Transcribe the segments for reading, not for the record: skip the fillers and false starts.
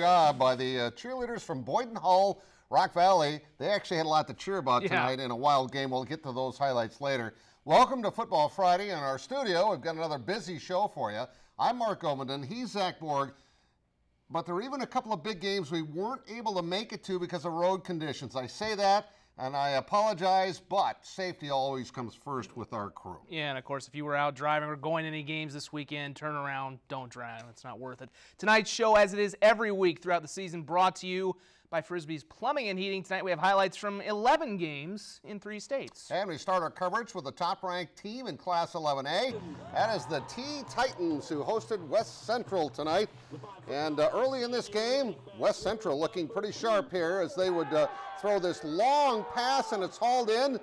job by the cheerleaders from Boyden-Hull, Rock Valley. They actually had a lot to cheer about tonight in a wild game. We'll get to those highlights later. Welcome to Football Friday in our studio. We've got another busy show for you. I'm Mark Omenden. He's Zach Borg. But there are even a couple of big games we weren't able to make it to because of road conditions. I say that, and I apologize, but safety always comes first with our crew. Yeah, and of course, if you were out driving or going to any games this weekend, turn around, don't drive. It's not worth it. Tonight's show, as it is every week throughout the season, brought to you by Frisbee's Plumbing and Heating. Tonight we have highlights from 11 games in 3 states. And we start our coverage with the top-ranked team in Class 11A. That is the T-Titans, who hosted West Central tonight. And early in this game, West Central looking pretty sharp here as they would throw this long pass, and it's hauled in.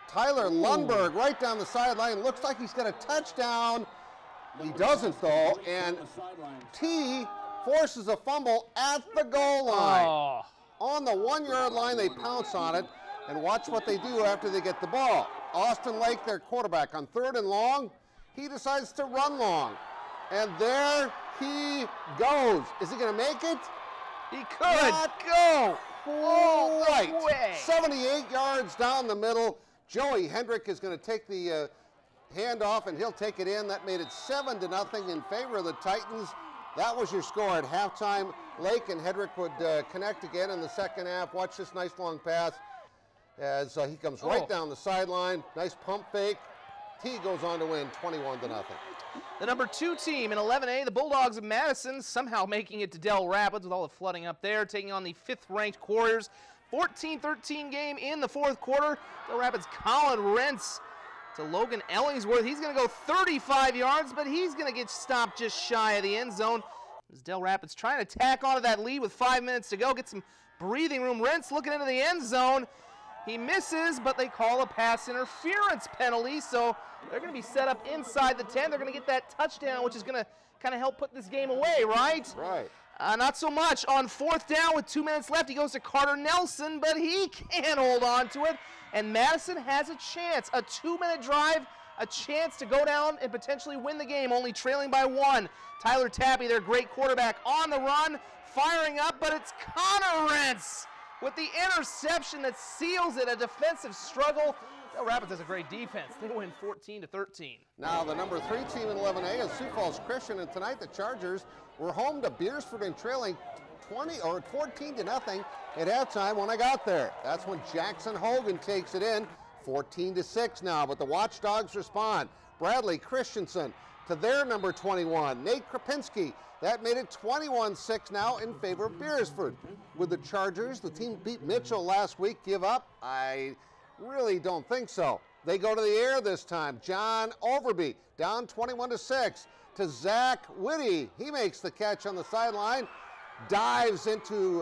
Tyler Lundberg right down the sideline. Looks like he's got a touchdown. He doesn't, though, and T forces a fumble at the goal line. On the 1-yard line, they pounce on it, and watch what they do after they get the ball. Austin Lake, their quarterback, on 3rd and long, he decides to run long. And there he goes. Is he going to make it? He could. Not go. All right. 78 yards down the middle. Joey Hendrick is going to take the handoff, and he'll take it in. That made it 7-0 in favor of the Titans. That was your score at halftime. Lake and Hedrick would connect again in the second half. Watch this nice long pass as he comes right down the sideline. Nice pump fake. T goes on to win 21-0. The number 2 team in 11A, the Bulldogs of Madison, somehow making it to Dell Rapids with all the flooding up there, taking on the 5th-ranked Warriors. 14-13 game in the 4th quarter. Dell Rapids' Colin Rentz to Logan Ellingsworth. He's going to go 35 yards, but he's going to get stopped just shy of the end zone. As Dell Rapids trying to tack onto that lead with 5 minutes to go, get some breathing room. Rentz looking into the end zone. He misses, but they call a pass interference penalty, so they're going to be set up inside the 10. They're going to get that touchdown, which is going to kind of help put this game away, right? Right. Not so much. On 4th down with 2 minutes left, he goes to Carter Nelson, but he can't hold on to it. And Madison has a chance, a 2-minute drive, a chance to go down and potentially win the game, only trailing by 1. Tyler Tappy, their great quarterback, on the run, firing up, but it's Connor Rentz with the interception that seals it, a defensive struggle. Dell Rapids has a great defense. They win 14-13. Now the number 3 team in 11A is Sioux Falls Christian, and tonight the Chargers were home to Beresford and trailing 14-0 at halftime when I got there. That's when Jackson Hogan takes it in, 14-6 now, but the Watchdogs respond. Bradley Christensen to their number 21, Nate Krapinski. That made it 21-6 now in favor of Beresford. With the Chargers, the team beat Mitchell last week, give up? I really don't think so. They go to the air this time. John Overby down 21-6 to Zach Whitty. He makes the catch on the sideline, dives into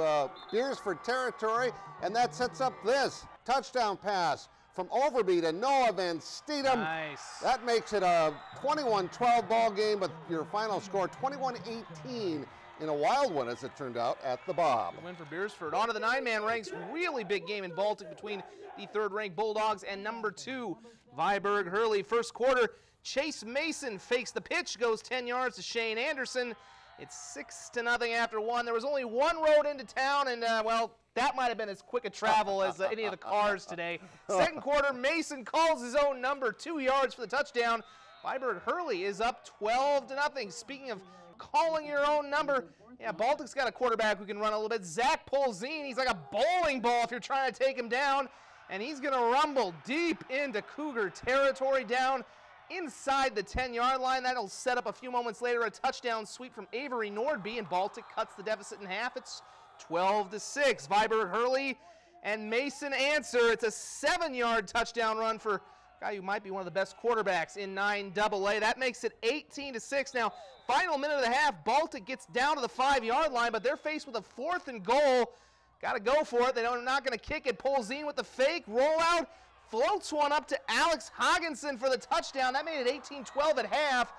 Beresford territory, and that sets up this touchdown pass from Overby to Noah Van Steedham. Nice. That makes it a 21-12 ball game, but your final score 21-18 in a wild one, as it turned out, at the Bob. Win for Beresford. On to the 9-man ranks. Really big game in Baltic between the 3rd-ranked Bulldogs and number 2, Viborg-Hurley. First quarter, Chase Mason fakes the pitch, goes 10 yards to Shane Anderson. It's 6-0 after 1. There was only one road into town, and, well, that might have been as quick a travel as any of the cars today. Second quarter, Mason calls his own number, 2 yards for the touchdown. Viborg-Hurley is up 12-0. Speaking of calling your own number, yeah, Baltic's got a quarterback who can run a little bit. Zach Polzine, he's like a bowling ball if you're trying to take him down, and he's going to rumble deep into Cougar territory down inside the 10-yard line. That'll set up a few moments later a touchdown sweep from Avery Nordby, and Baltic cuts the deficit in half. It's 12-6. Viborg-Hurley and Mason answer. It's a 7-yard touchdown run for a guy who might be one of the best quarterbacks in 9AA. That makes it 18-6. Now, final minute of the half, Baltic gets down to the 5-yard line, but they're faced with a 4th and goal. Got to go for it. They're not going to kick it. Polzine with the fake rollout. Floats one up to Alex Hogginson for the touchdown. That made it 18-12 at half.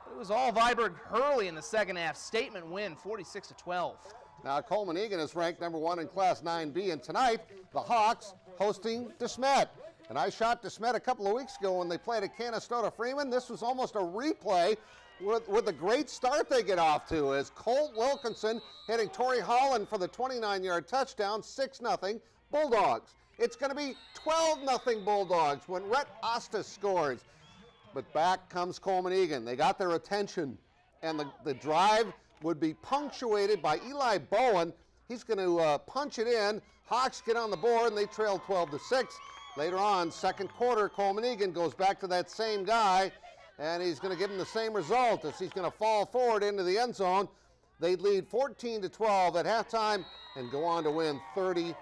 But it was all Viborg-Hurley in the second half. Statement win, 46-12. Now Coleman-Egan is ranked number 1 in Class 9B, and tonight the Hawks hosting DeSmet. And I shot DeSmet a couple of weeks ago when they played at Canastota Freeman. This was almost a replay. with the great start they get off to as Colt Wilkinson hitting Torrey Holland for the 29-yard touchdown, 6-0 Bulldogs. It's going to be 12-0 Bulldogs when Rhett Ostis scores. But back comes Colman-Egan. They got their attention, and the drive would be punctuated by Eli Bowen. He's going to punch it in. Hawks get on the board, and they trail 12-6. Later on, second quarter, Colman-Egan goes back to that same guy, and he's going to give him the same result as he's going to fall forward into the end zone. They'd lead 14-12 at halftime and go on to win 34-12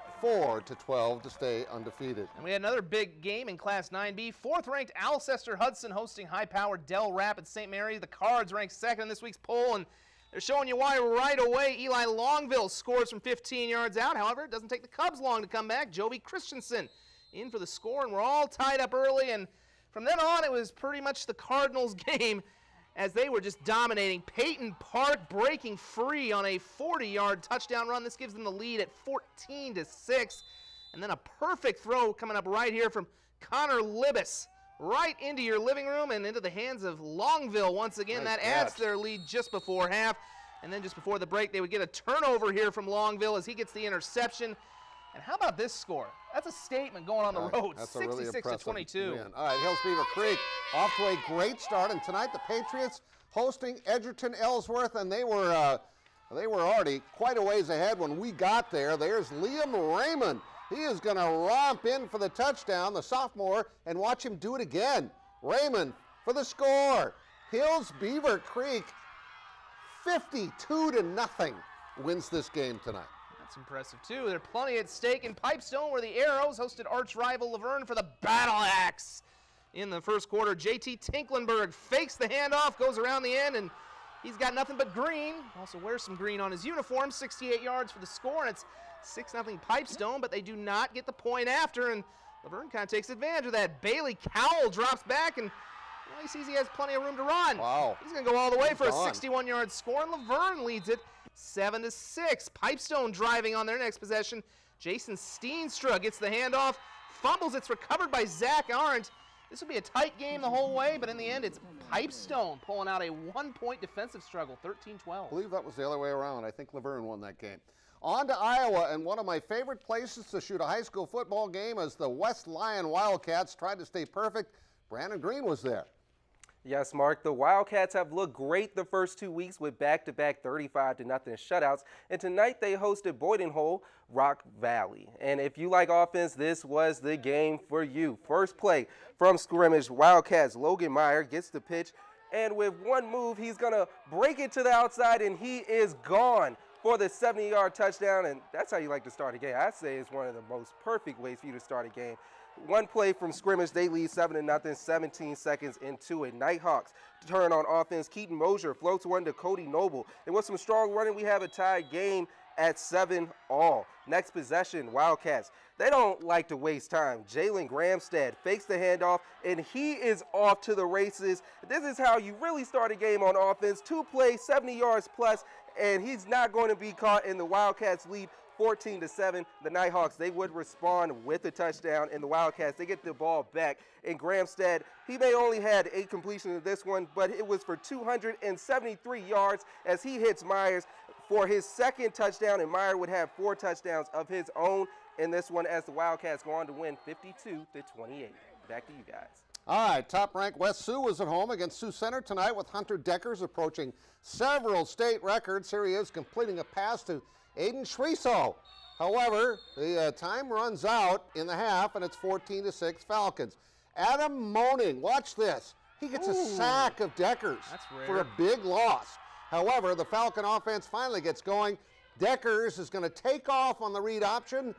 to stay undefeated. And we had another big game in Class 9B. Fourth-ranked Alcester-Hudson hosting high-powered Dell Rapids St. Mary. The Cards ranked second in this week's poll, and they're showing you why right away. Eli Longville scores from 15 yards out. However, it doesn't take the Cubs long to come back. Joby Christensen in for the score, and we're all tied up early, and from then on it was pretty much the Cardinals game as they were just dominating. Peyton Park breaking free on a 40-yard touchdown run. This gives them the lead at 14-6, and then a perfect throw coming up right here from Connor Libis right into your living room and into the hands of Longville once again. Nice that adds to their lead just before half, and then just before the break they would get a turnover here from Longville as he gets the interception. And how about this score? That's a statement going on the road, 66-22. Win. All right, Hills-Beaver Creek off to a great start, and tonight the Patriots hosting Edgerton-Ellsworth, and they were already quite a ways ahead when we got there. There's Liam Raymond. He is going to romp in for the touchdown, the sophomore, and watch him do it again. Raymond for the score. Hills-Beaver Creek 52-0 wins this game tonight. That's impressive, too. There's plenty at stake in Pipestone, where the Arrows hosted arch rival Laverne for the battle axe. In the first quarter, JT Tinklenberg fakes the handoff, goes around the end, and he's got nothing but green. Also wears some green on his uniform. 68 yards for the score, and it's 6-0 Pipestone, but they do not get the point after, and Laverne kind of takes advantage of that. Bailey Cowell drops back, and he sees he has plenty of room to run. Wow. He's going to go all the way for a 61-yard score, and Laverne leads it 7-6. Pipestone driving on their next possession. Jason Steenstra gets the handoff, fumbles. It's recovered by Zach Arendt. This will be a tight game the whole way, but in the end, it's Pipestone pulling out a one-point defensive struggle, 13-12. I believe that was the other way around. I think Laverne won that game. On to Iowa, and one of my favorite places to shoot a high school football game as the West Lyon Wildcats tried to stay perfect. Brandon Green was there. Yes, Mark, the Wildcats have looked great the first 2 weeks with back-to-back 35-0 shutouts, and tonight they hosted Boyden-Hull Rock Valley. And if you like offense, this was the game for you. First play from scrimmage, Wildcats Logan Meyer gets the pitch, and with one move, he's going to break it to the outside, and he is gone for the 70-yard touchdown, and that's how you like to start a game. I'd say it's one of the most perfect ways for you to start a game. One play from scrimmage, they lead 7-0, 17 seconds into it. Nighthawks turn on offense. Keaton Mosier floats one to Cody Noble. And with some strong running, we have a tied game at 7-all. Next possession, Wildcats. They don't like to waste time. Jalen Gramstad fakes the handoff, and he is off to the races. This is how you really start a game on offense. 2 plays, 70 yards plus, and he's not going to be caught, and the Wildcats lead 14-7. The Nighthawks, they would respond with a touchdown, and the Wildcats, they get the ball back. And Gramstad, he may only had 8 completions of this one, but it was for 273 yards as he hits Myers for his second touchdown, and Meyer would have 4 touchdowns of his own in this one as the Wildcats go on to win 52-28. Back to you guys. All right, top-ranked West Sioux was at home against Sioux Center tonight with Hunter Deckers approaching several state records. Here he is completing a pass to Aiden Shriso. However, the time runs out in the half, and it's 14-6 Falcons. Adam Moaning, watch this. He gets a sack of Deckers for a big loss. However, the Falcon offense finally gets going. Deckers is going to take off on the read option.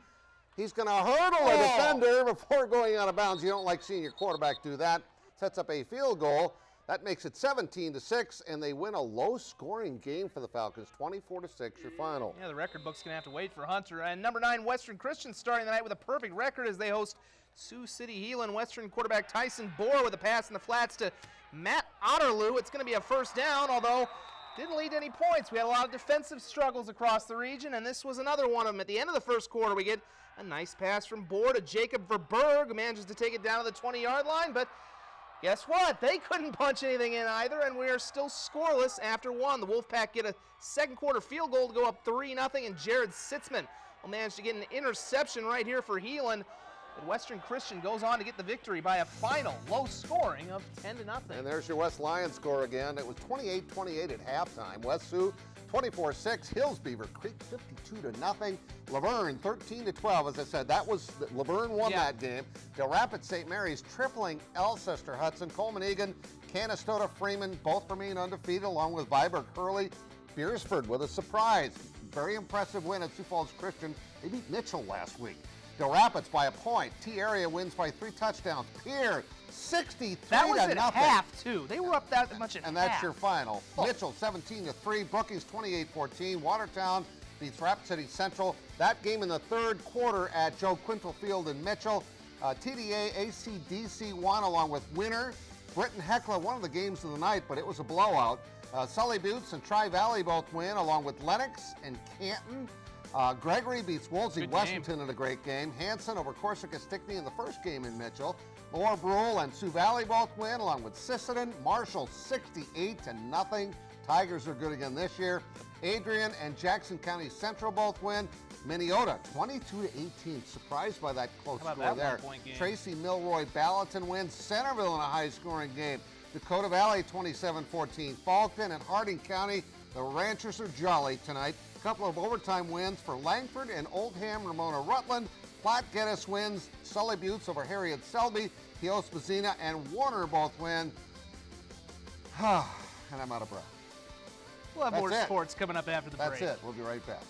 He's going to hurdle a defender before going out of bounds. You don't like seeing your quarterback do that. Sets up a field goal. That makes it 17-6, and they win a low-scoring game for the Falcons, 24-6, your final. Yeah, the record book's going to have to wait for Hunter. And number 9, Western Christian starting the night with a perfect record as they host Sioux City Heelan. Western quarterback Tyson Bohr with a pass in the flats to Matt Otterloo. It's going to be a first down, although didn't lead to any points. We had a lot of defensive struggles across the region, and this was another one of them. At the end of the first quarter, we get a nice pass from Bohr to Jacob Verberg, who manages to take it down to the 20-yard line, but Guess what? They couldn't punch anything in either, and we are still scoreless after one. The Wolfpack get a second quarter field goal to go up 3-0, and Jared Sitzman will manage to get an interception right here for Heelan. And Western Christian goes on to get the victory by a final low scoring of 10-0. And there's your West Lyon score again. It was 28-28 at halftime. West Sioux 24-6, Hills-Beaver Creek 52-0. Laverne 13-12. As I said, that was Laverne won that game. Del Rapids St. Mary's tripling Alcester-Hudson. Colman-Egan, Canastota, Freeman both remain undefeated, along with Viborg-Hurley. Beresford with a surprise. Very impressive win at Sioux Falls Christian. They beat Mitchell last week. Del Rapids by a point. T-Area wins by 3 touchdowns. Pierre 63-0. That was at half, too. They were up that much at half. And that's your final. Mitchell 17-3. Brookings 28-14. Watertown beats Rapid City Central. That game in the third quarter at Joe Quintal Field in Mitchell. TDA ACDC won along with Winner. Britton Heckler, one of the games of the night, but it was a blowout. Sully Buttes and Tri-Valley both win, along with Lennox and Canton. Gregory beats Wolsey Washington in a great game. Hanson over Corsica Stickney in the first game in Mitchell. Lower Brule and Sioux Valley both win, along with Sisseton. Marshall 68-0. Tigers are good again this year. Adrian and Jackson County Central both win. Minneota 22-18. Surprised by that close score there. Tracy Milroy Ballatin wins. Centerville in a high-scoring game. Dakota Valley 27-14. Falkton and Harding County. The Ranchers are jolly tonight. A couple of overtime wins for Langford and Oldham, Ramona Rutland. Platte Geddes wins. Sully Buttes over Harriet Selby. Teospa and Warner both win. And I'm out of breath. We'll have more sports coming up after the break. That's it. We'll be right back.